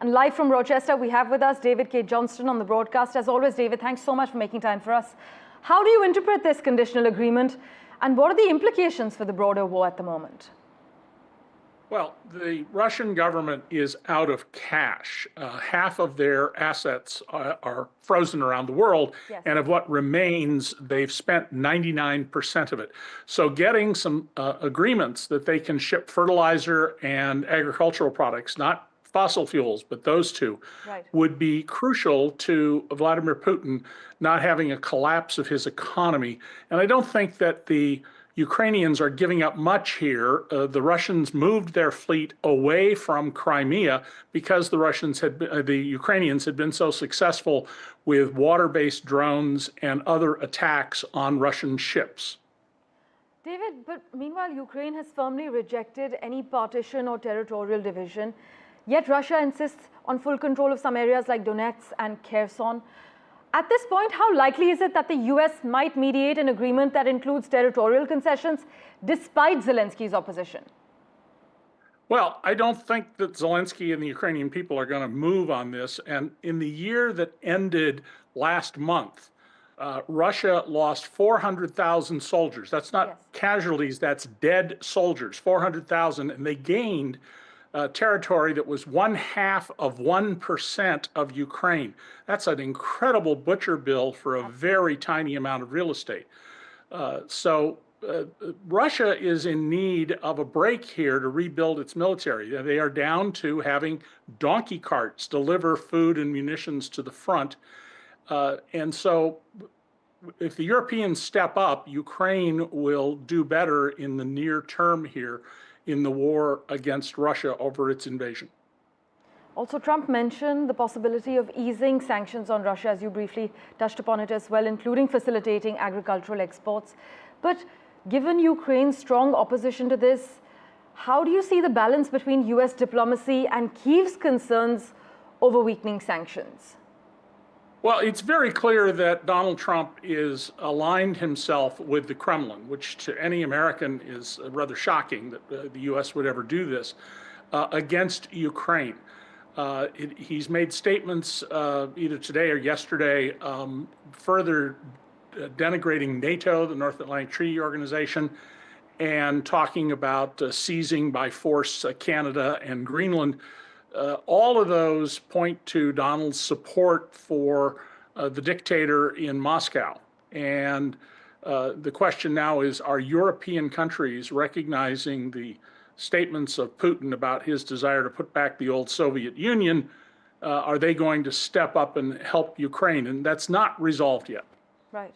And live from Rochester, we have with us David K. Johnston on the broadcast. As always, David, thanks so much for making time for us. How do you interpret this conditional agreement, and what are the implications for the broader war at the moment? Well, the Russian government is out of cash. Half of their assets are frozen around the world, Yes. and of what remains, they've spent 99% of it. So getting some agreements that they can ship fertilizer and agricultural products, not fossil fuels, but those two, Right. would be crucial to Vladimir Putin not having a collapse of his economy. And I don't think that the Ukrainians are giving up much here. The Russians moved their fleet away from Crimea because the Ukrainians had been so successful with water-based drones and other attacks on Russian ships. David, but meanwhile, Ukraine has firmly rejected any partition or territorial division. Yet Russia insists on full control of some areas like Donetsk and Kherson. At this point, how likely is it that the US might mediate an agreement that includes territorial concessions despite Zelensky's opposition? Well, I don't think that Zelensky and the Ukrainian people are going to move on this. And in the year that ended last month, Russia lost 400,000 soldiers. That's not casualties, that's dead soldiers, 400,000. And they gained territory that was 0.5% of Ukraine. That's an incredible butcher bill for a very tiny amount of real estate. Russia is in need of a break here to rebuild its military. They are down to having donkey carts deliver food and munitions to the front. And so if the Europeans step up, Ukraine will do better in the near term here in the war against Russia over its invasion. Also, Trump mentioned the possibility of easing sanctions on Russia, as you briefly touched upon it as well, including facilitating agricultural exports. But given Ukraine's strong opposition to this, how do you see the balance between US diplomacy and Kyiv's concerns over weakening sanctions? Well, it's very clear that Donald Trump is aligned himself with the Kremlin, which to any American is rather shocking that the U.S. would ever do this, against Ukraine. He's made statements either today or yesterday further denigrating NATO, the North Atlantic Treaty Organization, and talking about seizing by force Canada and Greenland. All of those point to Donald's support for the dictator in Moscow. And the question now is, are European countries recognizing the statements of Putin about his desire to put back the old Soviet Union? Are they going to step up and help Ukraine? And that's not resolved yet. Right.